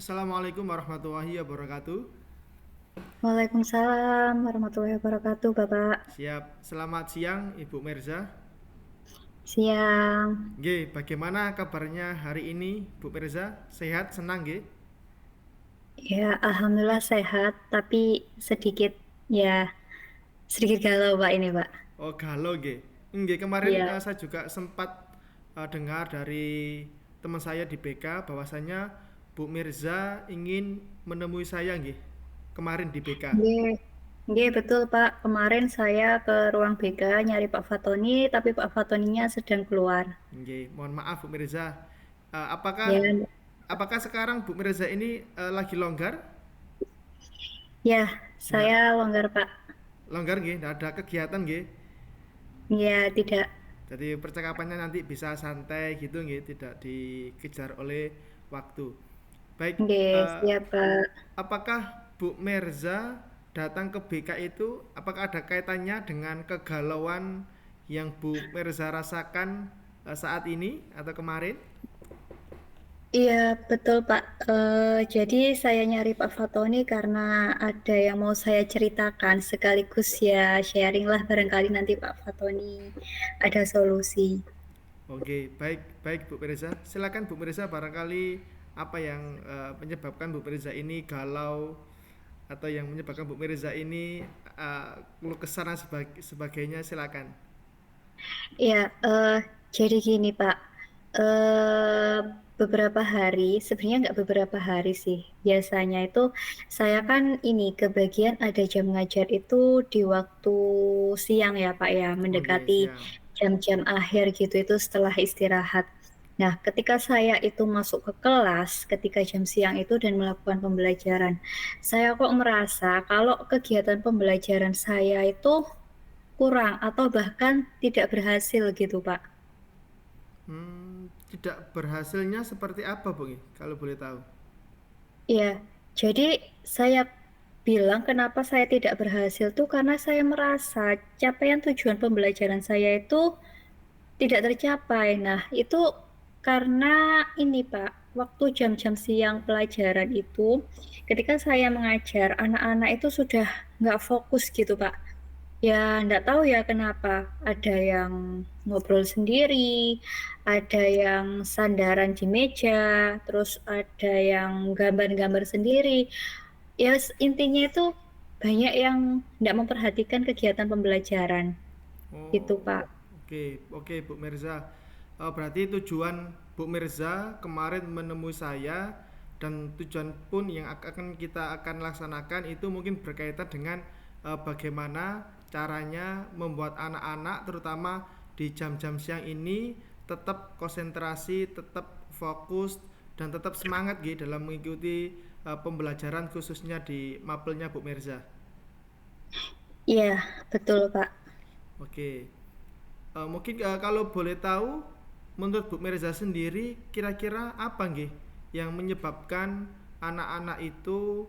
Assalamualaikum warahmatullahi wabarakatuh. Waalaikumsalam warahmatullahi wabarakatuh, Bapak. Siap. Selamat siang Ibu Merza. Siang. Nggih, bagaimana kabarnya hari ini Bu Merza? Sehat, senang nggih? Ya, alhamdulillah sehat, tapi sedikit ya sedikit galau, Pak, ini, Pak. Oh, galau nggih. Nggih, kemarin Iya. saya juga sempat dengar dari teman saya di BK bahwasanya Bu Mirza ingin menemui saya nggih. Kemarin di BK. Nggih. Nggih, betul, Pak. Kemarin saya ke ruang BK nyari Pak Fatoni, tapi Pak Fatoninya sedang keluar. Nggih, mohon maaf Bu Mirza. Apakah Ya, apakah sekarang Bu Mirza ini lagi longgar? ya, Nggak saya longgar, Pak. longgar nggih, nggak ada kegiatan nggih. Ya, tidak. Jadi percakapannya nanti bisa santai gitu nggih, tidak dikejar oleh waktu. Baik, Nggih, eh, siap, Pak. apakah Bu Merza datang ke BK itu apakah ada kaitannya dengan kegalauan yang Bu Merza rasakan saat ini atau kemarin? Iya, betul, Pak. Jadi saya nyari Pak Fatoni karena ada yang mau saya ceritakan, sekaligus ya sharing lah barangkali nanti Pak Fatoni ada solusi. Oke, baik baik Bu Merza. Silakan Bu Merza, barangkali apa yang menyebabkan Bu Merza ini galau atau yang menyebabkan Bu Mirza ini keluh kesah dan sebagainya, silakan. Iya, jadi gini, Pak. Eh, Beberapa hari, sebenarnya nggak beberapa hari sih. Biasanya itu saya kan ini kebagian ada jam ngajar itu di waktu siang ya, Pak ya, Oke, mendekati siang. jam-jam akhir gitu itu setelah istirahat. Nah, ketika saya itu masuk ke kelas, ketika jam siang itu dan melakukan pembelajaran, saya kok merasa kalau kegiatan pembelajaran saya itu kurang atau bahkan tidak berhasil gitu, Pak. Tidak berhasilnya seperti apa Bu, kalau boleh tahu? Iya, jadi saya bilang kenapa saya tidak berhasil tuh karena saya merasa capaian tujuan pembelajaran saya itu tidak tercapai. Nah, itu karena ini, Pak, waktu jam-jam siang pelajaran itu, ketika saya mengajar, anak-anak itu sudah nggak fokus gitu, Pak. Ya, nggak tahu ya kenapa. Ada yang ngobrol sendiri, ada yang sandaran di meja, terus ada yang gambar-gambar sendiri. Ya, intinya itu banyak yang nggak memperhatikan kegiatan pembelajaran. Gitu, Oh, Pak. oke, oke Bu Mirza. Berarti tujuan Bu Mirza kemarin menemui saya dan tujuan pun yang kita akan laksanakan itu mungkin berkaitan dengan bagaimana caranya membuat anak-anak terutama di jam-jam siang ini tetap konsentrasi, tetap fokus dan tetap semangat gitu dalam mengikuti pembelajaran khususnya di mapelnya Bu Mirza. Iya, betul, Pak. Oke. Mungkin kalau boleh tahu, menurut Bu Mirza sendiri, kira-kira apa nggih yang menyebabkan anak-anak itu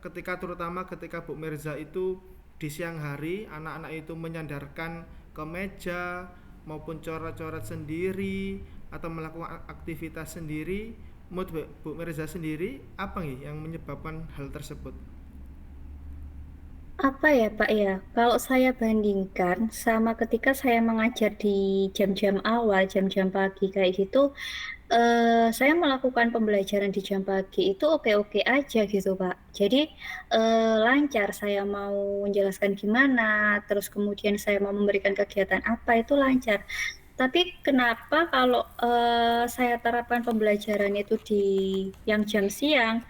ketika terutama ketika Bu Mirza itu di siang hari, anak-anak itu menyandarkan ke meja maupun coret-coret sendiri atau melakukan aktivitas sendiri, menurut Bu Mirza sendiri apa nggih yang menyebabkan hal tersebut? Apa ya, Pak ya? Kalau saya bandingkan sama ketika saya mengajar di jam-jam awal, jam-jam pagi kayak gitu, saya melakukan pembelajaran di jam pagi itu oke-oke aja gitu, Pak. Jadi, lancar saya mau menjelaskan gimana, terus kemudian saya mau memberikan kegiatan apa, itu lancar. Tapi kenapa kalau, saya terapkan pembelajaran itu di yang jam siang,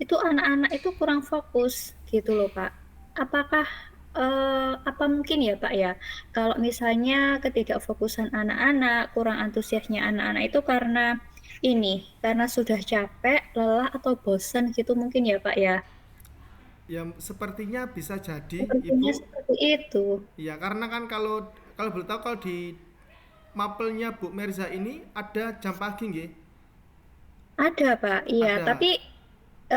itu anak-anak itu kurang fokus gitu loh, Pak. Apakah, apa mungkin ya, Pak, ya, kalau misalnya ketidakfokusan anak-anak, kurang antusiasnya anak-anak itu karena ini, karena sudah capek, lelah, atau bosan gitu mungkin ya, Pak, ya? Ya sepertinya bisa jadi Sepertinya Ibu. seperti itu. Iya, karena kan kalau kalau boleh tahu kalau di mapelnya Bu Merza ini ada jam pagi nggih? Ada, Pak, iya, tapi Ada.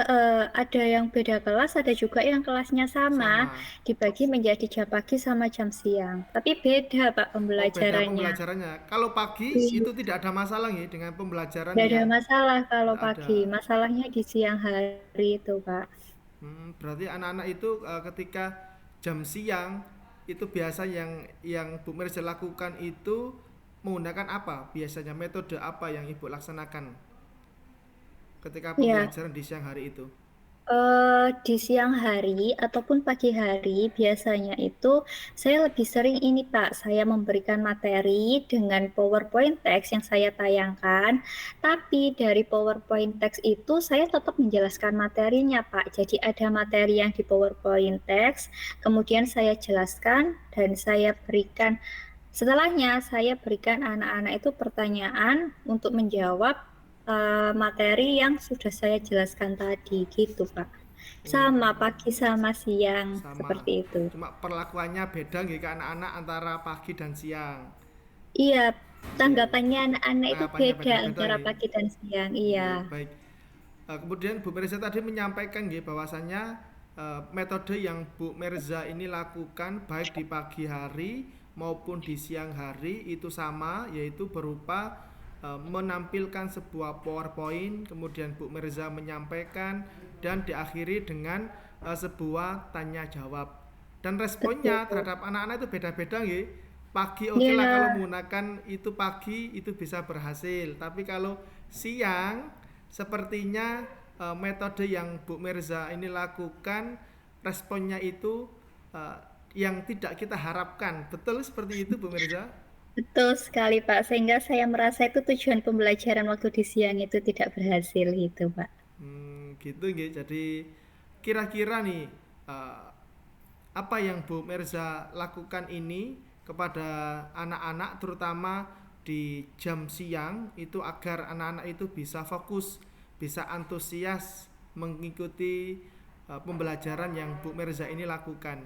Ada yang beda kelas, ada juga yang kelasnya sama, Sama. dibagi menjadi jam pagi sama jam siang. Tapi beda, Pak, Oh, beda pembelajarannya. pembelajarannya. Kalau pagi Iya, itu tidak ada masalah nih dengan pembelajaran tidak ada yang masalah kalau tidak ada. pagi. Masalahnya di siang hari itu, Pak. Berarti anak-anak itu ketika jam siang itu biasa yang Bu Mirza lakukan itu menggunakan apa? Biasanya metode apa yang Ibu laksanakan ketika Ya, pembelajaran di siang hari itu? di siang hari ataupun pagi hari biasanya itu saya lebih sering ini Pak, saya memberikan materi dengan PowerPoint text yang saya tayangkan, tapi dari PowerPoint text itu saya tetap menjelaskan materinya Pak. Jadi ada materi yang di PowerPoint text, kemudian saya jelaskan dan saya berikan setelahnya saya berikan anak-anak itu pertanyaan untuk menjawab materi yang sudah saya jelaskan tadi gitu Pak. Sama Oh, pagi sama siang sama. seperti itu. Cuma perlakuannya beda nggih ke anak-anak antara pagi dan siang. Iya, Nggih. tanggapannya anak-anak itu Tanggapannya beda beda-beda antara nggih. pagi dan siang. Iya, Nggih, baik. Kemudian Bu Mirza tadi menyampaikan nggih bahwasannya metode yang Bu Mirza ini lakukan baik di pagi hari maupun di siang hari itu sama, yaitu berupa menampilkan sebuah PowerPoint, kemudian Bu Mirza menyampaikan dan diakhiri dengan sebuah tanya jawab. Dan responnya betul. terhadap anak-anak itu beda-beda nggih. Pagi oke lah kalau Iya, menggunakan itu pagi itu bisa berhasil, tapi kalau siang sepertinya metode yang Bu Mirza ini lakukan responnya itu eh, yang tidak kita harapkan. Betul seperti itu Bu Mirza? betul sekali Pak. Sehingga saya merasa itu tujuan pembelajaran waktu di siang itu tidak berhasil gitu Pak. Gitu nggih. Jadi kira-kira nih eh, apa yang Bu Mirza lakukan ini kepada anak-anak terutama di jam siang itu agar anak-anak itu bisa fokus, bisa antusias mengikuti pembelajaran yang Bu Mirza ini lakukan.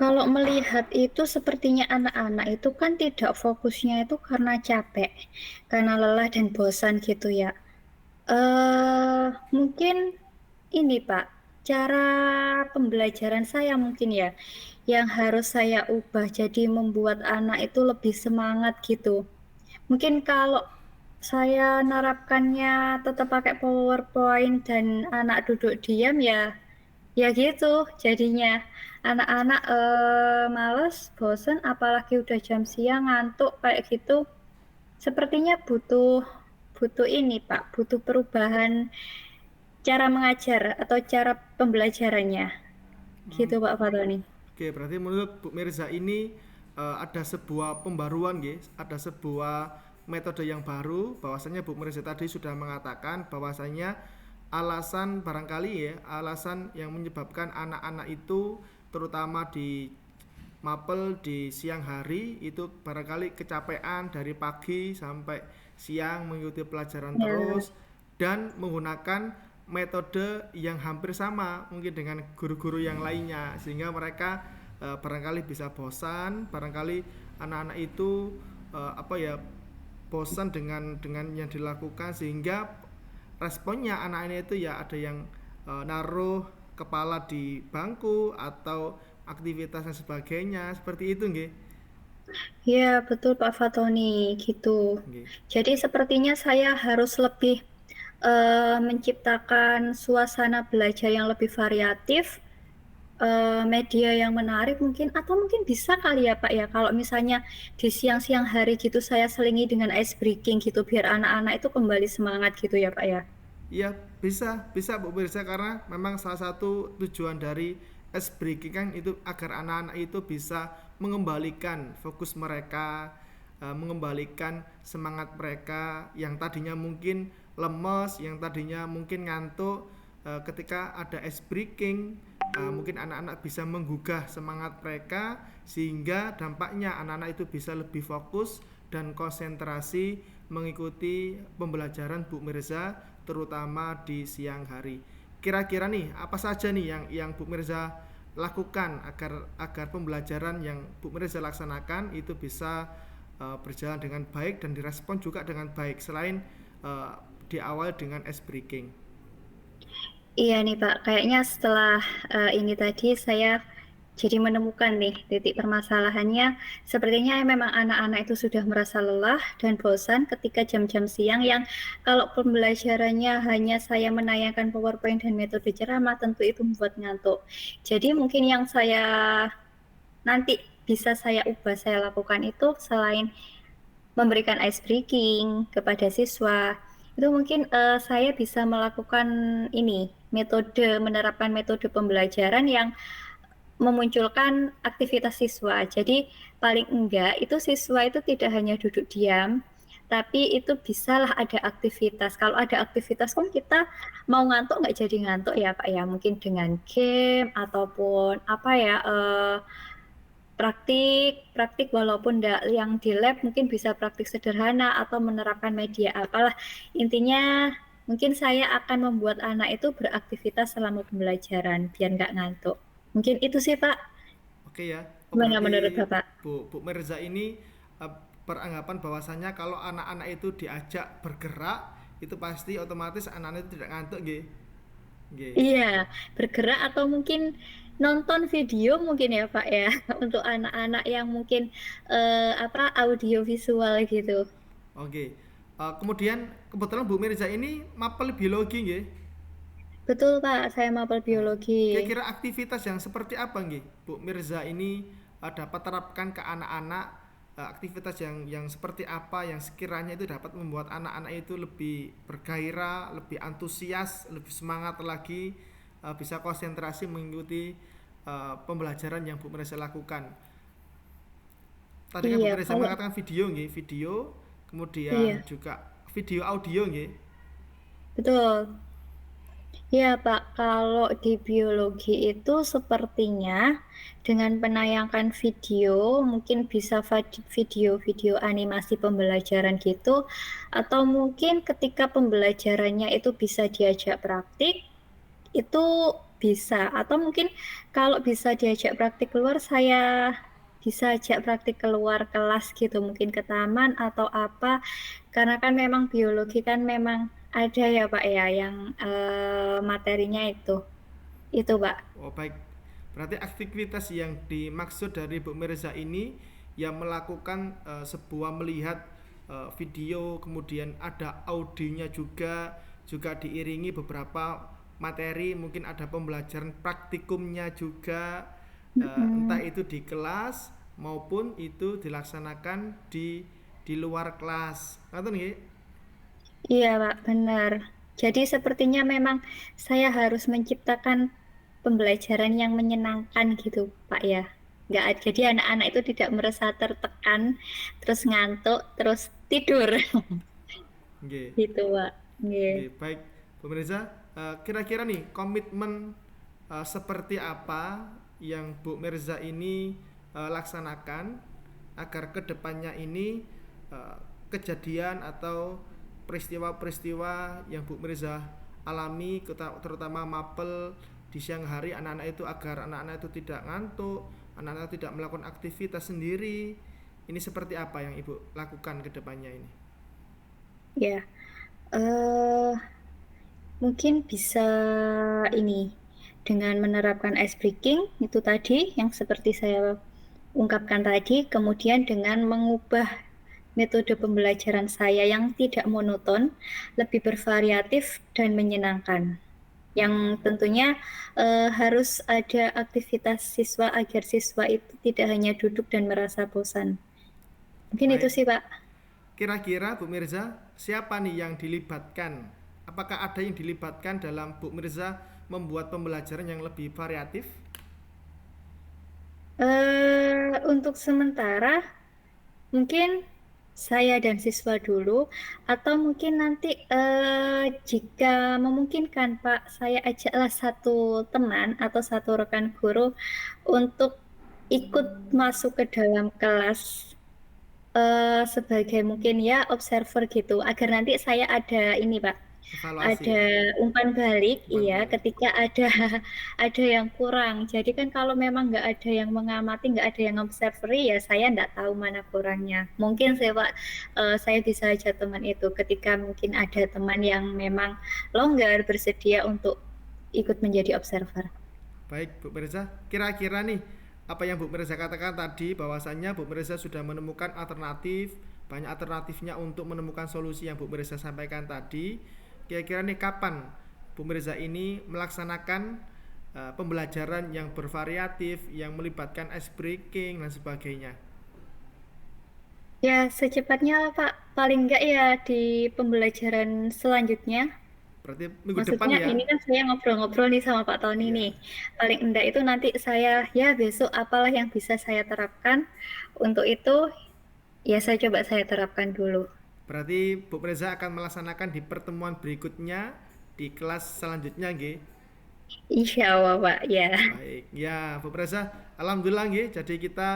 Kalau melihat itu sepertinya anak-anak itu kan tidak fokusnya itu karena capek, karena lelah dan bosan gitu ya. Mungkin ini Pak, cara pembelajaran saya mungkin ya, yang harus saya ubah jadi membuat anak itu lebih semangat gitu. Mungkin kalau saya nerapkannya tetap pakai PowerPoint dan anak duduk diam ya, ya gitu jadinya anak-anak males, bosen, apalagi udah jam siang ngantuk kayak gitu. Sepertinya butuh butuh ini Pak, butuh perubahan cara mengajar atau cara pembelajarannya. Gitu Pak Fatoni. Oke, berarti menurut Bu Mirza ini ada sebuah pembaruan, guys, ada sebuah metode yang baru. Bahwasanya Bu Mirza tadi sudah mengatakan bahwasanya alasan barangkali ya, alasan yang menyebabkan anak-anak itu terutama di mapel di siang hari itu barangkali kecapean dari pagi sampai siang mengikuti pelajaran Ya, terus dan menggunakan metode yang hampir sama mungkin dengan guru-guru yang lainnya sehingga mereka barangkali bisa bosan, barangkali anak-anak itu apa ya bosan dengan yang dilakukan sehingga responnya anak-anak itu ya ada yang naruh kepala di bangku atau aktivitas dan sebagainya seperti itu nggih. ya betul Pak Fatoni gitu. Nggih. Jadi sepertinya saya harus lebih menciptakan suasana belajar yang lebih variatif, media yang menarik mungkin, atau mungkin bisa kali ya Pak ya, kalau misalnya di siang-siang hari gitu saya selingi dengan ice breaking gitu, biar anak-anak itu kembali semangat gitu ya Pak ya. Iya, bisa, bisa Bu Mirza karena memang salah satu tujuan dari ice breaking kan itu agar anak-anak itu bisa mengembalikan fokus mereka, mengembalikan semangat mereka yang tadinya mungkin lemes, yang tadinya mungkin ngantuk, ketika ada ice breaking, mungkin anak-anak bisa menggugah semangat mereka sehingga dampaknya anak-anak itu bisa lebih fokus dan konsentrasi mengikuti pembelajaran Bu Mirza terutama di siang hari. Kira-kira nih apa saja nih yang Bu Mirza lakukan agar agar pembelajaran yang Bu Mirza laksanakan itu bisa berjalan dengan baik dan direspon juga dengan baik selain diawali dengan ice breaking. Iya nih Pak, kayaknya setelah ini tadi saya jadi menemukan nih titik permasalahannya. Sepertinya memang anak-anak itu sudah merasa lelah dan bosan ketika jam-jam siang yang kalau pembelajarannya hanya saya menayangkan PowerPoint dan metode ceramah, tentu itu membuat ngantuk. Jadi mungkin yang saya nanti bisa saya ubah, saya lakukan itu selain memberikan ice breaking kepada siswa, itu mungkin saya bisa melakukan ini, menerapkan metode pembelajaran yang memunculkan aktivitas siswa. Jadi paling enggak itu siswa itu tidak hanya duduk diam, tapi itu bisalah ada aktivitas. Kalau ada aktivitas kan kita mau ngantuk nggak jadi ngantuk ya Pak ya, mungkin dengan game ataupun apa ya, praktik walaupun enggak yang di lab, mungkin bisa praktik sederhana atau menerapkan media apalah. Intinya mungkin saya akan membuat anak itu beraktivitas selama pembelajaran biar nggak ngantuk. Mungkin itu sih Pak. Oke ya. Oh, Gimana menurut berarti Bapak? Bu Mirza ini beranggapan bahwasannya kalau anak-anak itu diajak bergerak itu pasti otomatis anak-anak itu tidak ngantuk nggih. Nggih. Iya, bergerak atau mungkin nonton video mungkin ya Pak ya, untuk anak-anak yang mungkin apa audio visual gitu. Oke. Kemudian kebetulan Bu Mirza ini mapel biologi nggih. Betul Pak, saya mapel Nah, biologi. kira-kira aktivitas yang seperti apa nggih Bu Mirza ini dapat terapkan ke anak-anak, aktivitas yang seperti apa yang sekiranya itu dapat membuat anak-anak itu lebih bergairah, lebih antusias, lebih semangat lagi, bisa konsentrasi mengikuti pembelajaran yang Bu Mirza lakukan. Tadi kan Bu Iya, Mirza kalau mengatakan video nggih, video, kemudian iya, juga video audio nggih. betul. Ya, Pak, kalau di biologi itu sepertinya dengan penayangkan video, mungkin bisa video-video animasi pembelajaran gitu, atau mungkin ketika pembelajarannya itu bisa diajak praktik, itu bisa. Atau mungkin kalau bisa diajak praktik keluar, saya bisa ajak praktik keluar kelas gitu, mungkin ke taman atau apa. Karena kan memang biologi kan memang ada ya Pak ya yang materinya itu. Itu Pak. Oh baik, berarti aktivitas yang dimaksud dari Bu Mirza ini yang melakukan sebuah melihat video, kemudian ada audionya juga, juga diiringi beberapa materi, mungkin ada pembelajaran praktikumnya juga, entah Mm-mm. itu di kelas maupun itu dilaksanakan di luar kelas. Ngerti nggih? Iya Pak, benar. Jadi sepertinya memang saya harus menciptakan pembelajaran yang menyenangkan gitu Pak ya. Nggak, jadi anak-anak itu tidak merasa tertekan, terus ngantuk, terus tidur. Nggih. Gitu Pak. Nggih. Oke, baik. Pemirsa, kira-kira nih komitmen seperti apa yang Bu Mirza ini laksanakan agar kedepannya ini eh, kejadian atau peristiwa-peristiwa yang Bu Mirza alami, terutama mapel di siang hari anak-anak itu, agar anak-anak itu tidak ngantuk, anak-anak tidak melakukan aktivitas sendiri. Ini seperti apa yang Ibu lakukan kedepannya ini? Ya. eh Mungkin bisa ini dengan menerapkan ice breaking itu tadi yang seperti saya ungkapkan tadi, kemudian dengan mengubah metode pembelajaran saya yang tidak monoton, lebih bervariatif dan menyenangkan. Yang tentunya harus ada aktivitas siswa agar siswa itu tidak hanya duduk dan merasa bosan. Mungkin itu Baik. sih, Pak. Kira-kira Bu Mirza, siapa nih yang dilibatkan? Apakah ada yang dilibatkan dalam Bu Mirza membuat pembelajaran yang lebih variatif? Untuk sementara mungkin saya dan siswa dulu, atau mungkin nanti jika memungkinkan Pak, saya ajaklah satu teman atau satu rekan guru untuk ikut masuk ke dalam kelas sebagai mungkin ya observer gitu, agar nanti saya ada ini Pak, Evaluasi ada ya, umpan balik, umpan iya, balik. ketika ada ada yang kurang. Jadi kan kalau memang nggak ada yang mengamati, nggak ada yang observer, ya saya nggak tahu mana kurangnya. Mungkin saya Pak, saya bisa aja teman itu ketika mungkin ada teman yang memang longgar bersedia untuk ikut menjadi observer. Baik, Bu Mirza. Kira-kira nih, apa yang Bu Mirza katakan tadi, bahwasannya Bu Mirza sudah menemukan alternatif, banyak alternatifnya untuk menemukan solusi yang Bu Mirza sampaikan tadi. Kira-kira nih kapan Bu Mirza ini melaksanakan pembelajaran yang bervariatif, yang melibatkan ice breaking dan sebagainya? Ya, secepatnya Pak, paling enggak ya di pembelajaran selanjutnya. Berarti minggu depan Maksudnya ya? ini kan saya ngobrol-ngobrol nih sama Pak Tony Iya. nih. Paling enggak itu nanti saya ya besok apalah yang bisa saya terapkan. Untuk itu ya saya terapkan dulu. Berarti Bu Mirza akan melaksanakan di pertemuan berikutnya di kelas selanjutnya, nggih. Insya Allah Pak, ya. Baik, ya Bu Presa, alhamdulillah nggih. Jadi kita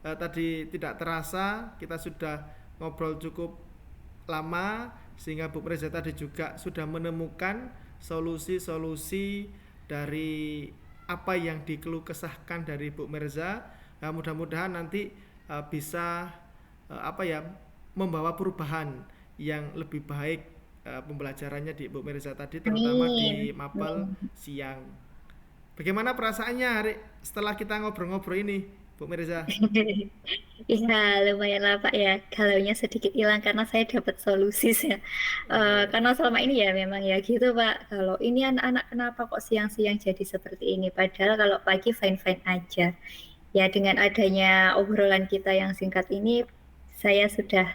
tadi tidak terasa kita sudah ngobrol cukup lama sehingga Bu Presa tadi juga sudah menemukan solusi-solusi dari apa yang dikeluh kesahkan dari Bu Mirza. Nah, mudah-mudahan nanti bisa apa ya membawa perubahan yang lebih baik pembelajarannya di Bu Mirza tadi terutama di Amin. mapel Amin. siang. Bagaimana perasaannya hari setelah kita ngobrol-ngobrol ini, Bu Mirza? Iya, lumayan lah Pak ya. Galaunya sedikit hilang karena saya dapat solusi ya. Iya. Karena selama ini ya memang ya gitu Pak. Kalau ini anak-anak kenapa kok siang-siang jadi seperti ini? Padahal kalau pagi fine-fine aja. Ya dengan adanya obrolan kita yang singkat ini, saya sudah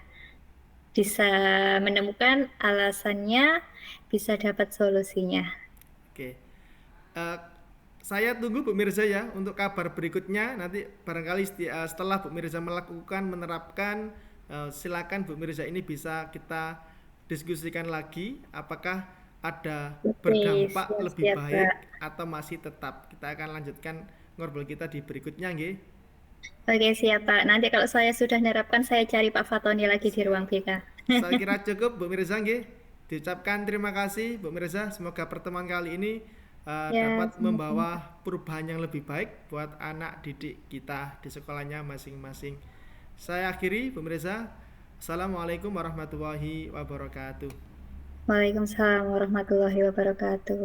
bisa menemukan alasannya, bisa dapat solusinya. Oke. Eh, saya tunggu Bu Mirza ya untuk kabar berikutnya. Nanti barangkali setelah Bu Mirza melakukan menerapkan, silakan Bu Mirza ini bisa kita diskusikan lagi apakah ada Oke, berdampak lebih siap-siap baik Pak. atau masih tetap. Kita akan lanjutkan ngobrol kita di berikutnya nggih. Oke, siap Pak. Nanti kalau saya sudah menerapkan, saya cari Pak Fatoni lagi di ruang Siap. BK. Saya kira cukup Bu Mirza nggih. Diucapkan terima kasih Bu Mirza. Semoga pertemuan kali ini Ya, dapat sama-sama. membawa perubahan yang lebih baik buat anak didik kita di sekolahnya masing-masing. Saya akhiri Bu Mirza. Assalamualaikum warahmatullahi wabarakatuh. Waalaikumsalam warahmatullahi wabarakatuh.